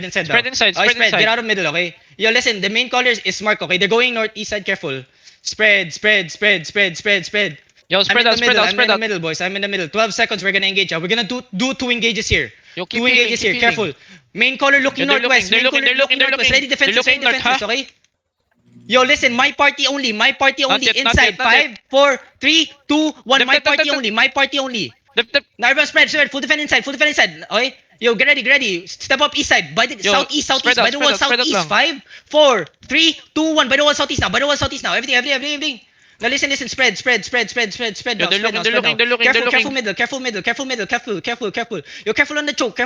inside Spread now. inside, Okay, spread spread. inside. Get out of middle, okay? Yo, listen, the main caller is Mark, okay? They're going northeast side, careful. Spread. Yo, I'm spread in out, the spread middle, out, I'm spread in the out. middle, boys. I'm in the middle. 12 seconds, we're gonna engage. We're gonna do two engages here. Yo, keep Two healing, engages keep here, healing. careful. Main caller looking Yo, they're northwest. looking, Main caller they're looking, they're northwest. looking. Ready defenses, They're looking north, huh? okay? Yo, listen, my party only Not yet, not inside. yet, not yet. 5, 4, 3, 2, 1. Dep, My dep, dep, party dep, only, my party only. dep, dep. Now everyone spread, full defend inside, okay? Yo, get ready. Step up east side, by the Yo, southeast, spread out, by the wall spread out southeast. lang. 5, 4, 3, 2, 1. By the wall southeast now. Everything. Now listen. Spread. Yo, Now, they're spread now. looking, they're looking. Careful middle. Careful. Yo, careful on the choke,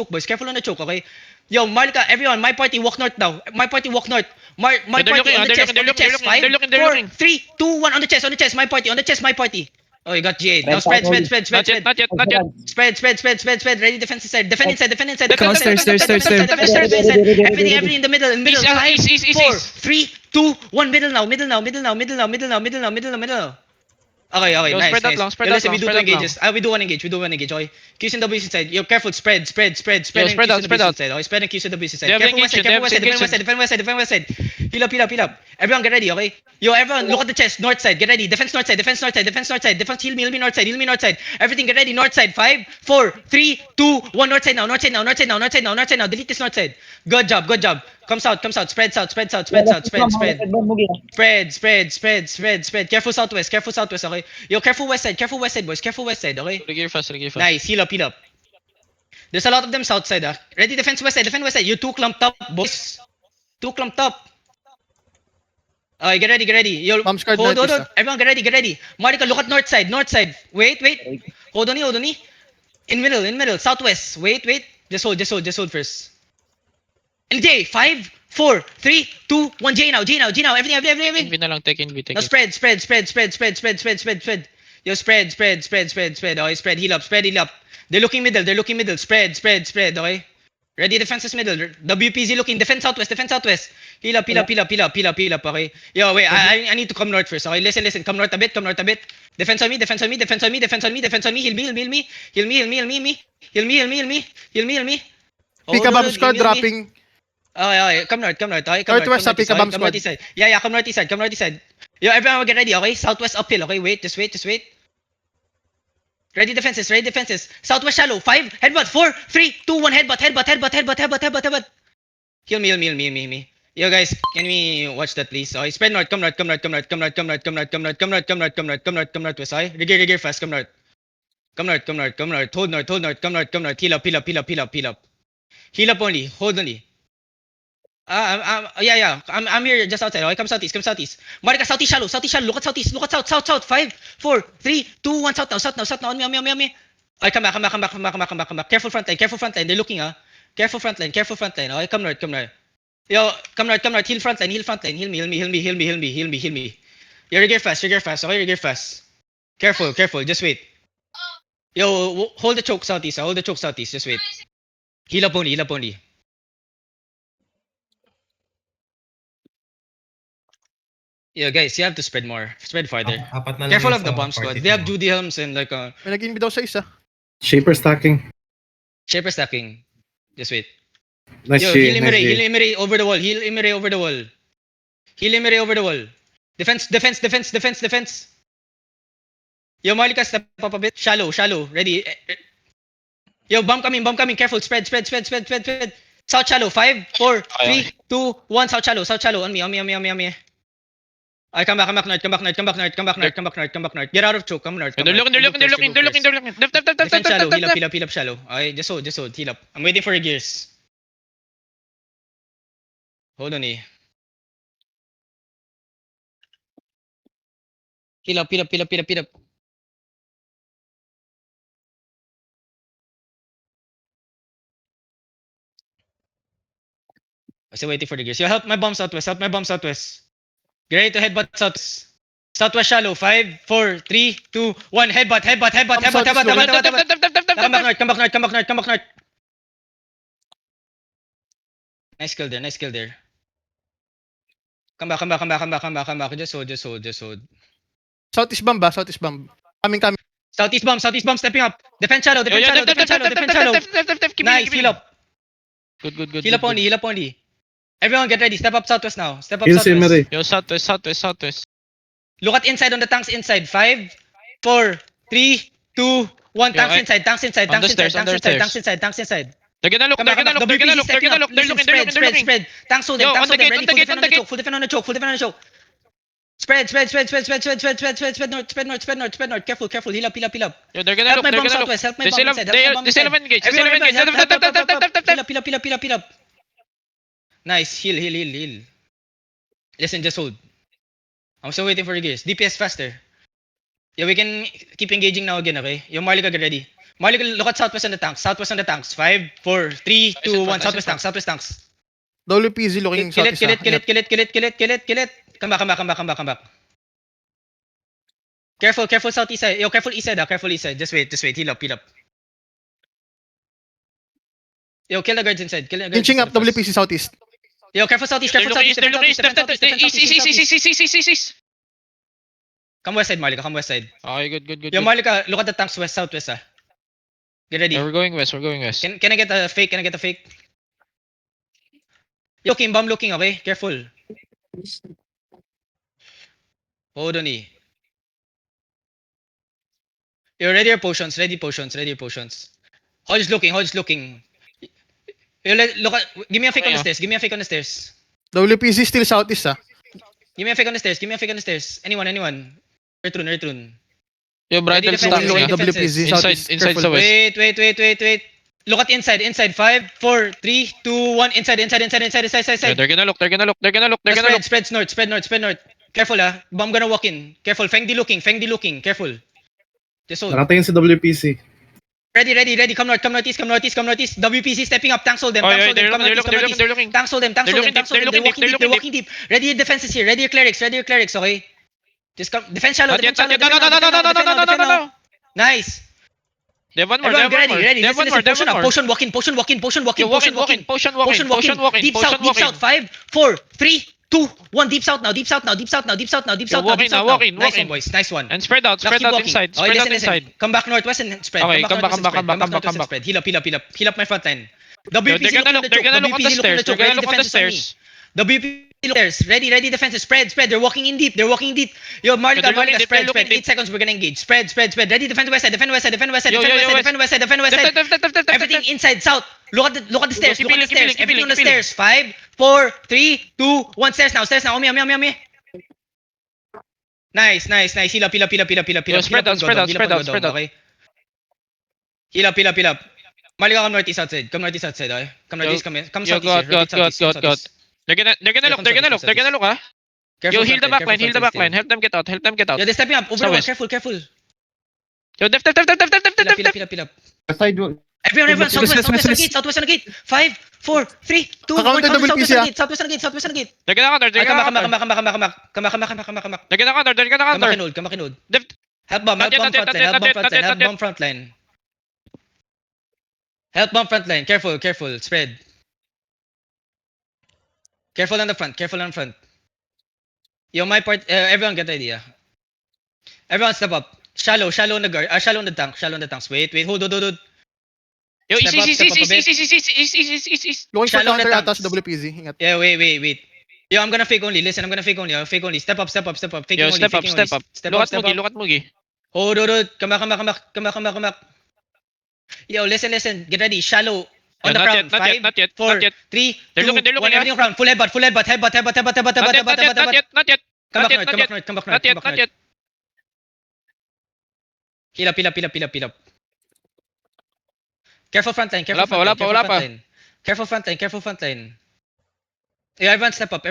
boys. Careful on the choke, okay? Yo, Marika, everyone, my party walk north now. My party walk north. My Yo, they're party looking, on the they're chest. looking, they're looking, 5, they're looking, they're 4, looking. 3, 2, 1 on the chest. My party. Oh, you got G8. Now spread. Not yet. Spread. Ready defense inside. Defend inside. Come on, stairs. Everything in the middle. East, 5, east. 4, 3, 2, 1. Middle now. Okay, Yo, nice. spread out lang, spread Yo, out listen, lang, we do spread two out lang. engages. We do one engage, okay? Q's and W's inside. Yo, careful, spread. Yo, and spread Q's out, and spread W's out. inside. Okay, spread and Q's and W's inside. They have Careful engaged, defend west side. Heal up. Everyone get ready, okay? Yo, everyone, look at the chest. North side, get ready. Defense north side. Defense, heal me north side. Everything get ready. North side. 5, 4, 3, 2, 1. North side now. Delete this north side. Good job. Come south. Spread south. Spread. Careful southwest, okay? Yo, careful west side, boys. Careful west side, okay? Gear fast. Nice, heal up. There's a lot of them south side, ah. Ready, defend west side. You two clumped up, boys. Okay, get ready. Yo, Bomb squad hold northeast, on. Everyone get ready. Marika, look at north side. Wait. Hold on. In middle. Southwest. Wait. Just hold first. And J, 5, 4, 3, 2, 1. J now. Everything. Envy na lang, take envy. Now spread. Yo, spread. Okay, spread. Heal up. They're looking middle. Spread. Okay. Ready, defenses middle. WPZ looking. Defense southwest. Heal up. Okay. Yo, wait. I need to come north first. Okay, listen. Come north a bit. Defense on me. Heal me. Pika bomb squad dropping. Okay, come north. Okay, Northwest sa Pika bomb come north squad. east side. Yeah, come north east side. Yo, everyone get ready, okay? Southwest uphill, okay? Wait, just wait. Ready defenses. Southwest shallow. 5, headbutt. 4, 3, 2, 1. Headbutt. Heal me. Yo, guys, can we watch that, please? Okay, spread north. Come north. West, okay? Regear fast. Come north. Hold north. Come north. Heal up. Heal up only. Hold only. Yeah. I'm here just outside. Okay, come southeast. Marika, southeast shallow. Look at south. 5, 4, 3, 2, 1. South now. On me. Okay, come back. Careful front line. They're looking, ah. Careful front line. Okay, come north. Yo, come north. Heal front line. Heal me. Yo, regear fast. Okay, regear fast. Careful. Just wait. Yo, hold the choke southeast. Just wait. Heal up only. Yeah, guys, you have to spread more. Spread farther. Apat na lang Careful yung of the sa bomb party squad. They have mo. Judy Helms and like May nag-invi daw sa isa. Shaper stacking. Shaper stacking. Just wait. Nice Yo, G. heal Nice G. Imere over the wall. Defense. Yo, Marlika, step up a bit. Shallow. Ready. Yo, bomb coming. Careful. Spread. South shallow. 5, 4, 3, 2, 1. South shallow. On me. I come back north. Get out of choke. Come north. They're looking. Defend shallow. Heal up shallow. Okay, just hold. Heal up. I'm waiting for your gears. Hold on, eh. Heal up. I'm still waiting for the gears. Yo, help my bomb southwest. Get ready to headbutt southwest. Southwest shallow. 5, 4, 3, 2, 1. Headbutt. Come back north. Nice kill there. Come back. Just hold. Southeast bomb. Coming. Southeast bomb stepping up. Defend shallow. Nice, heal up. Good. Heal up only, heal up only. Everyone get ready. Step up southwest now. Step up Heal southwest. Simmery. Yo, southwest. Look at inside on the tanks inside. 5, 4, 3, 2, 1. Tanks inside, tanks inside, on the tanks inside, stairs, on tanks the inside, stairs. tanks inside, tanks inside. They're gonna look, Come they're back, gonna come look, back. they're gonna WPC look, they're stepping gonna up. look, they're Listen, looking, they're spread, looking. spread. Tanks hold them, Yo, tanks on the hold them. gate, Ready, on the full gate, defend on on the the gate. choke, full defend on the choke, full defend on the choke. Spread north. Careful. Heal up. Yo, they're gonna Help look, my they're bomb gonna look. southwest. Help my They bomb still have, inside. Help my bomb they still inside. have engaged, they still Everyone, have engaged. Heal up. Nice. Heal. Listen, just hold. I'm still waiting for the gears. DPS faster. Yeah, we can keep engaging now again, okay? Yung Marlica, get ready. Marlica, look at southwest on the tanks. 5, 4, 3, 2, 1. Southwest tanks. WPZ looking Kill southeast. it. Come back. Careful southeast side. Yo, careful east side. Just wait. Heal up. Yo, kill the guards inside. Inching up WPC southeast. Yo, careful southeast. They're looking east, they're looking east. East. Come west side, Marlica. Okay, good. Yo, Marlica, look at the tanks southwest. Get ready. Yeah, we're going west. Can I get a fake? Yo, Kimbam looking, okay? Careful. Hold on, eh. Yo, ready your potions. Hodge looking. Yo, give me a fake on the stairs. WPC still southeast. Give me a fake on the stairs. Anyone. Earthrune. Yo, Bridal Ready, stacking. defense, Yeah. defense. WPZ Inside, southeast. inside Careful. sa west. Wait. Look at inside. 5, 4, 3, 2, 1. Inside. Yeah, they're gonna look. Spread north. Careful, Bomb gonna walk in. Careful. Feng Di looking. Careful. Just hold. Nakatingin si WPC. Ready. Come northeast. WPC stepping up. Tanks hold them. Oh, yeah, Come northeast. they're looking. Tanks hold them. They're looking deep, They're walking deep. Ready your defenses here. Ready your clerics. Okay? Just come. Defense shallow. Not yet. Defend shallow. No. Nice. They have one more. Everyone ready. They have one more. Potion walking. Yo, walking. Potion walking. Deep south. 5, 4, 3, 2, 1. Deep south now. walking. Nice one, boys. Nice one. And spread out Now keep walking. inside. Okay, Spread out listen. inside. Come back northwest and spread. Okay, come back. Spread. Heal up my front line. Yo, WPC they're gonna look. They're gonna look on the stairs. They're gonna look on the stairs. WPC stairs. Ready defenses. Spread. They're walking in deep. Yo, Marlica, They're looking deep, spread. they're looking 8 deep. seconds, we're gonna engage. Spread. Ready, defend west side. Defend west side. Yo, Defend west side. Everything inside, south. Look at the stairs. Keep Look at the healing, stairs. keep Everything on the healing. stairs. 5, 4, 3, 2, 1. Stairs now. Umi. Nice. Heal up. Yo, spread out. Okay. Heal up. Marlica, come northeast outside. Okay. Come northeast. Come Yo, southeast. go. They're gonna look. Ah. Yo, heal the backline. Help them get out. Yo, they're stepping up. Over. Southwest. Careful. Yo, def. Heal up. Everyone, southwest on the gate. 5, 4, 3, 2, 1. Counter WPC, Southwest on the gate. They're gonna counter. Come back. They're gonna counter. Come back in hold. Def- Help bomb frontline. Help bomb frontline. Careful. Spread. Careful on the front. Yo, my part. Everyone get ready. Everyone step up. Shallow on the guard. Shallow on the tanks. Wait. Hold. Yo, Step up a bit. east. Looking for Shallow na counter tanks. atas WPZ. Ingat. Yeah, wait. Yo, I'm gonna fake only. Listen, I'm gonna fake only. Fake only. Step up. Faking Yo, only. step up. Step Look up. at Mugi. Hold. Come back. Yo, listen. Get ready. Shallow on the ground. 5, Not yet. 4, 3, 2, They're looking, 1. Everything around. Full headbutt. Not yet. Come back north. Not yet. Heal up. Careful frontline. Wala pa. Careful frontline. Yeah, everyone step up.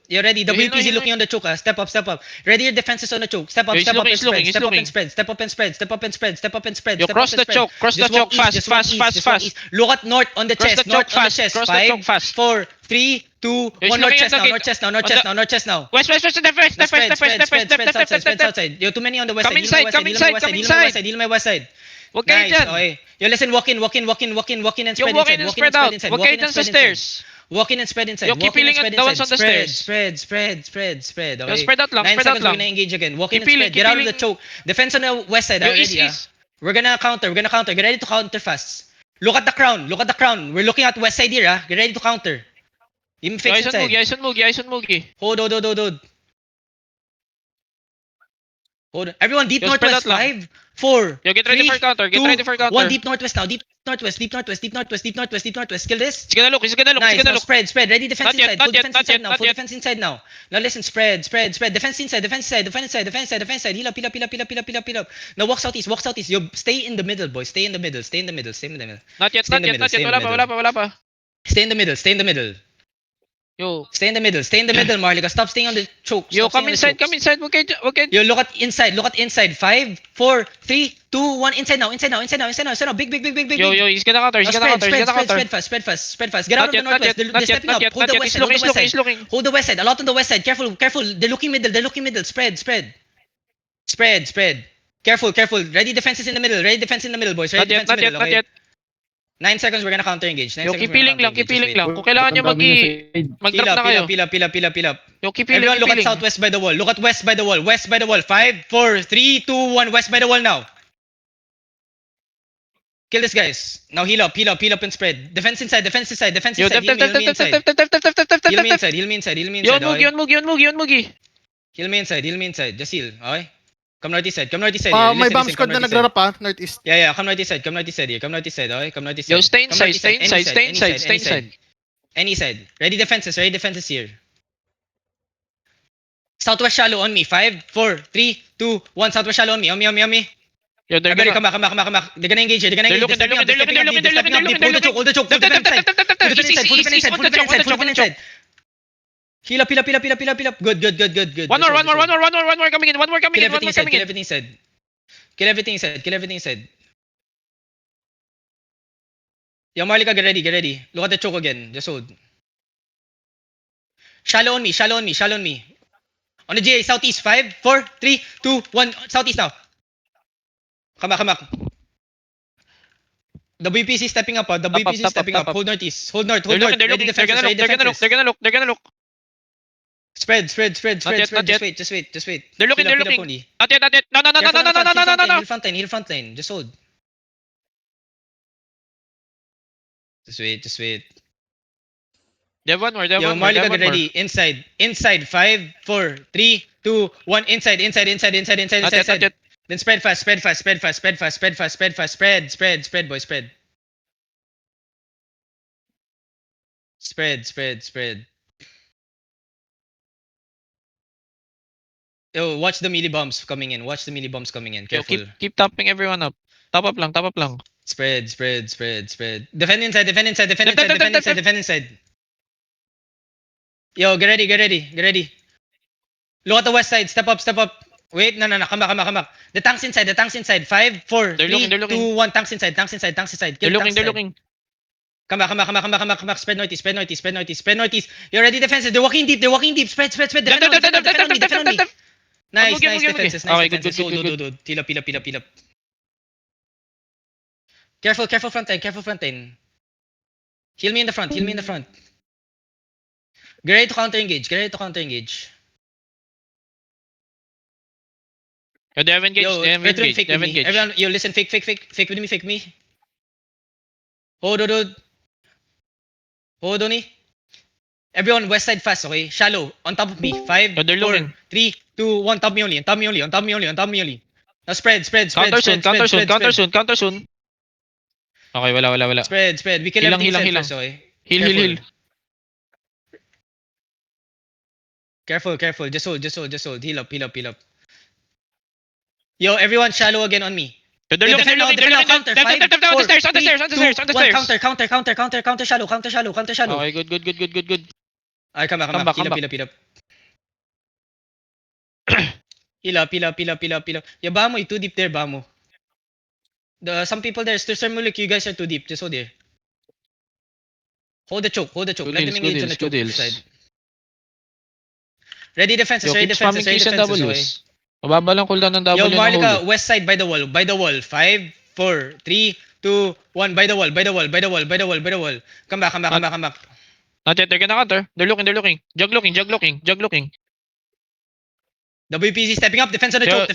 You're ready. Yo, heal, WPZ heal, looking on the choke. Step up. Ready your defenses on the choke. Step up Yo, he's and looking, he's looking. spread. Step up and spread. Yo, cross the choke. Fast. Look at north on the Cross chest. the choke fast. 5, 4, 3, 2, Yo, 1. he's North looking at the chest gate. now. North chest now. West. Spread outside. Yo, too many on the west Come side. inside. Deal my west side. Huwag kayo Nice. dyan. Okay. Yo, listen. Walk in and Yo, spread walk inside. in and spread out. Huwag kayo dyan sa stairs. Walk in and spread inside. Yo, keep healing at the ones on the stairs. Spread. Yo, Okay. spread out lang. 9 seconds, we're gonna engage again. Walk in Keep and healing, spread. Get keep out of the healing. choke. Defense on the west side Yo, already. east. We're gonna counter. Get ready to counter fast. Look at the crown. Look at the crown. We're looking at west side here, ah. Get ready to counter. Even fix Yaison inside. Mugi, Yaison Mugi, Yaison Mugi. Hold. Hold. Everyone deep Yo, spread northwest. out lang. 5, 4, Yo, get ready 3, for counter, get 2, ready for counter. 1 deep northwest now. Deep northwest. Kill this. He's gonna look, he's gonna look, Nice. he's gonna Now look. spread. Ready defense Not yet, inside. not Full yet, defense not inside yet, now. not Full yet. defense inside now. Now listen. Spread. Defense inside. Heal up. Now walk southeast. Yo, stay in the middle, boys. Stay in the middle. Not yet, Stay in not the yet, not middle, yet. Wala pa. Stay in the middle. Yo, Stay in the middle, Marlica. Stop staying on the choke. yo, Stop staying come on the inside, chokes. Wag kayo. Yo, look at inside. 5, 4, 3, 2, 1. Inside now. Big. Yo, he's gonna counter, he's Now gonna counter. spread fast. Get out Not of the yet, not northwest. yet, They're stepping up. Hold the west side. He's looking. Hold the west side. A lot on the west side. Careful. They're looking middle. Spread. Careful. Ready defenses in the middle, boys. Ready defense in the middle, Not okay? yet. 9 seconds, we're gonna counter engage. 9 Yo, seconds, keep we're gonna healing counter lang. engage. Kung kailangan nyo mag-drop na kayo. Pil up. Yo, keep Everyone look at healing. southwest by the wall. Look at west by the wall. 5, 4, 3, 2, 1. West by the wall now. Kill this, guys. Now heal up and spread. Defense inside. Yo, Heal me inside. Heal me inside. Yo, on Mugi. Heal me inside. Just heal. Okay? Come northeast side. May bomb squad na nagrarap ha, northeast. Yeah. Come northeast side here. Come northeast side. Okay? Come northeast side. Yo, stay Come inside, northeast stay side. inside. Any side. Ready defenses here. Southwest shallow on me. 5, 4, 3, 2, 1. Southwest shallow on me. On me. Yo, they're Everybody gonna... come back. They're gonna engage here. They're stepping up deep. Hold the choke. Hold the defense inside. Heal up. Good. One more coming in. Kill everything inside. Yo, Marlica, get ready. Look at the choke again. Just hold. Shallow on me. On the GA, southeast. 5, 4, 3, 2, 1. Southeast now. Come back. WPC stepping up. Up. Hold northeast. Hold north. They're Ready defenses. gonna look. Spread. Not yet. Just wait. They're looking. Heal up only. Not yet. No. Heal front line. Just hold. Just wait. They have one more. Yo, Marlica, get ready. Inside. 5, 4, 3, 2, 1. Inside. Not yet. Then spread fast. Spread, boys, spread. Spread. Yo, watch the melee bombs coming in. Yo, Careful. keep topping everyone up. Top up lang. Spread. Defend inside. Yo, get ready. Look at the west side. Step up. Wait, no. Come back. The tank's inside. 5, 4, They're 3, looking. 2, 1. Tanks inside. They're Kill the tanks inside. looking. Come back. Spread northeast. You're ready defenses. They're walking deep. Spread. Defend on me. Nice defenses. Okay, good. Good. Heal up. Careful front line. Heal me in the front. Get ready to counter engage. Yo, they have engaged. Yo, They have return engaged. fake They have with me. engaged. Everyone, yo, listen, fake with me. Hold on. Everyone, west side fast, okay? Shallow, on top of me. 5, Yo, they're 4, looking. 3, 2, 1. Top me only. Now spread. Counter soon. Okay, wala. Spread. We kill Heal everything lang. inside first, okay? Heal. Careful. Just hold. Heal up. Yo, everyone shallow again on me. Yo, they're looking. Counter. 5, On 4, the stairs. 3, 2, 1. Counter shallow. Okay, good. Alright, come Come back. back. Heal up. Yeah, Bamo, you too deep there, Bamo. Some people there's Mulik, you guys are too deep. Just hold there. Hold the choke. Let them engage on the choke side. Ready defenses. Okay? Mababa lang cooldown ng W Yo, ng Marlica, huli. west side by the wall. 5, 4, 3, 2, 1. By the wall. Come back. Not yet, they're gonna counter. They're looking. Jug looking. WPC stepping up. Defense on the choke. Yo,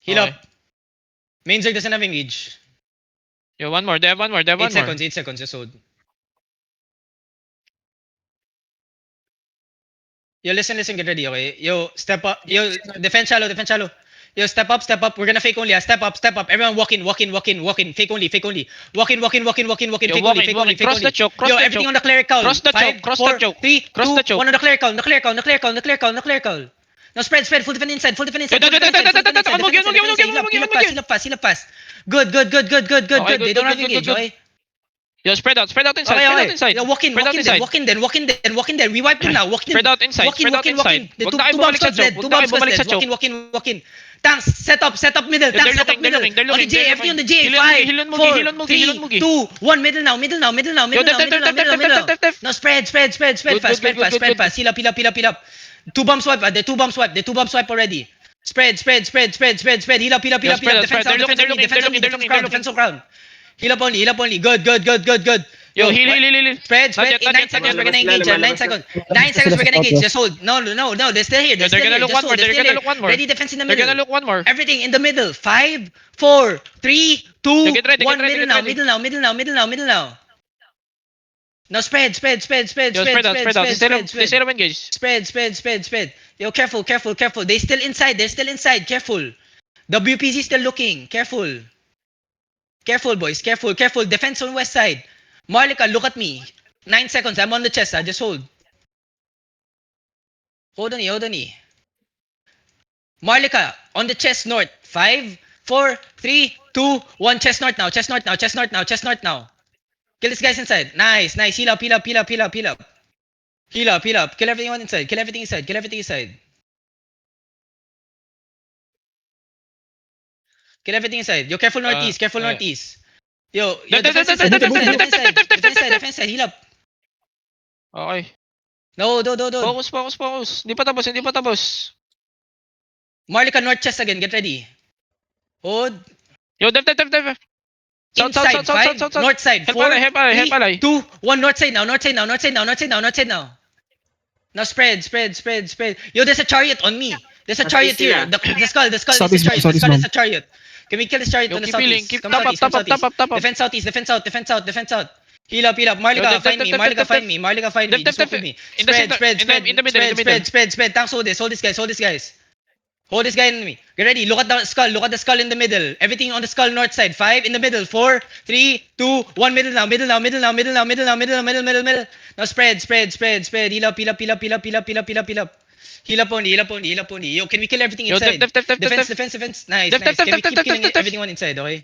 Heal up. Main Zerg doesn't have engage. Yo, one more. They have one more. 8 seconds, 8 seconds, just hold. Yo, listen, get ready, okay? Yo, step up. Yo, defense shallow. Yo, step up. We're gonna fake only. Step up. Everyone walk in. Fake only. Walk in. Yo, Fake walk in. only. Cross the choke. Yo, everything on the cleric count. Cross the 5, choke, cross 4, the choke, 3, cross 2, the choke. 1 on the cleric count. The cleric count. Now spread. Full defend inside. Heal up fast. Good. They don't have engage, okay? Yo, spread out inside. Okay. Spread out inside. Yo, walk in then. We wipe them now. Walk in. Spread out inside. Walk in. The Two bombs dead. Walk in. Tanks, set up middle. They're Tanks, set up looking, they're middle. looking, On the J, they're everything on the looking. J. Heal on 5, Mugi, 4, heal on Mugi, heal on 3, Mugi. 2, 1, middle now. Yo, def. Now spread fast. Heal up. Two bomb swipe. They two bomb swipe already. Spread. Heal up. Yo, spread, Defense they're looking, Defense on ground. Heal up only. Good. Yo, heal. Spread. Not yet, 9 seconds, we're gonna engage. 9 seconds. 9 seconds, we're gonna engage. Just hold. No. They're still here. They're gonna look one more. They're gonna look one more. Ready defense in the They're middle. gonna look one more. Everything in the middle. 5, 4, 3, 2, Get ready, 1. get ready. Middle now. Now spread. Yo, spread out. They still have engage. Spread. Yo, careful. They're still inside. Careful. WPZ still looking. Careful, boys. Careful. Defense on west side. Marlika, look at me. 9 seconds. I'm on the chest. I just hold. Hold on. Marlika, on the chest north. 5, 4, 3, 2, 1. Chest north now. Kill this guys inside. Nice. Heal up. Kill everyone inside. Kill everything inside. Yo, careful northeast. Yo, defense side. Heal up. Okay. No. Focus. Hindi pa tapos. Marlika, north chest again. Get ready. Hold. Yo, def. Inside. South. North side. Help 4, alay. 3, 2, 1. North side now. Now spread. Yo, there's a chariot on me. There's a chariot here. The skull is a chariot. Can we kill this chariot Yo, on the keep healing. southeast? Keep Come top southeast. up. Defense south. Heal up. Marlika, find me. Marlika, find me. Just walk with me. In the center, in the middle. Spread. Tanks, hold this guys. Hold this guy in me. Get ready. Look at the skull in the middle. Everything on the skull north side. 5 in the middle. 4, 3, 2, 1. Middle now. Now spread. Heal up. Heal up only. Yo, can we kill everything Yo, inside? def. Defense. Nice. Can we keep killing everyone inside, okay?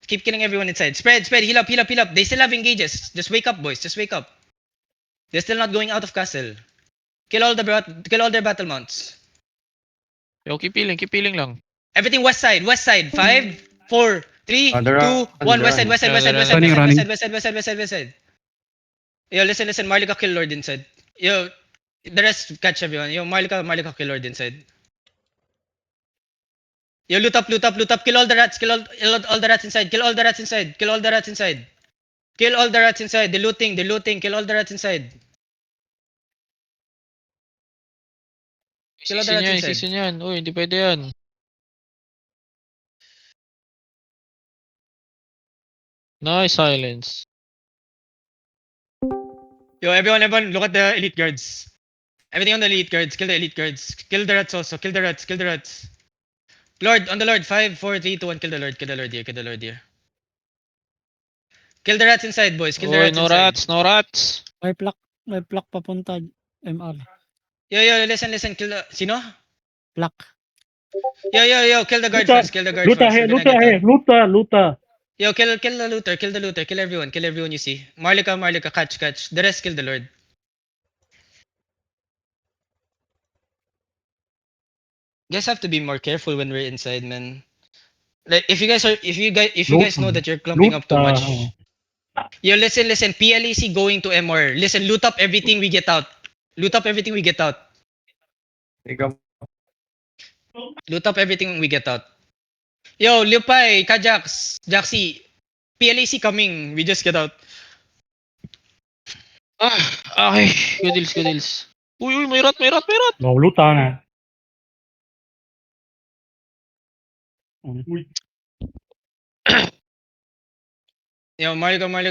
Keep killing everyone inside. Spread. Heal up. They still have engages. Just wake up, boys. They're still not going out of castle. Kill all their battle mounts. Yo, keep healing lang. Everything west side. 5, 4, 3, 2, They're 1. West Running. side. Yo, listen. Marlika, kill Lord inside. Yo, the rest catch everyone. Yo, Marlika, kill Lord inside. Yo, loot up. Kill all the rats. Kill all the rats inside. They're looting. Kill all the rats inside. Kill all the rats inside. Isisin yan. Uy, hindi pwede yan. Nice silence. Yo, everyone, look at the elite guards. Everything on the elite guards. Kill the elite guards. Kill the rats also. Kill the rats. Lord, on the Lord. 5, 4, 3, 2, 1. Kill the Lord here. Kill the rats inside, boys. Kill the Uy, rats no inside. rats. May plak papunta MR. Yo, listen. Kill the... Sino? Plak. Yo, kill the guard Luta, first. We're gonna get Luta. down. Yo, kill the looter. Kill everyone you see. Marlika, catch. The rest kill the Lord. You guys have to be more careful when we're inside, man. Like if you guys know that you're clumping up too much. Yo, listen. PLEC going to MR. Listen, loot up everything we get out. Loot up everything we get out. Yo, Liupai, Kajax, Jaxi, PLEC coming. We just get out. Okay. Good deals. Uy, may rat. No, Luta na. Yo, Marley go, Marley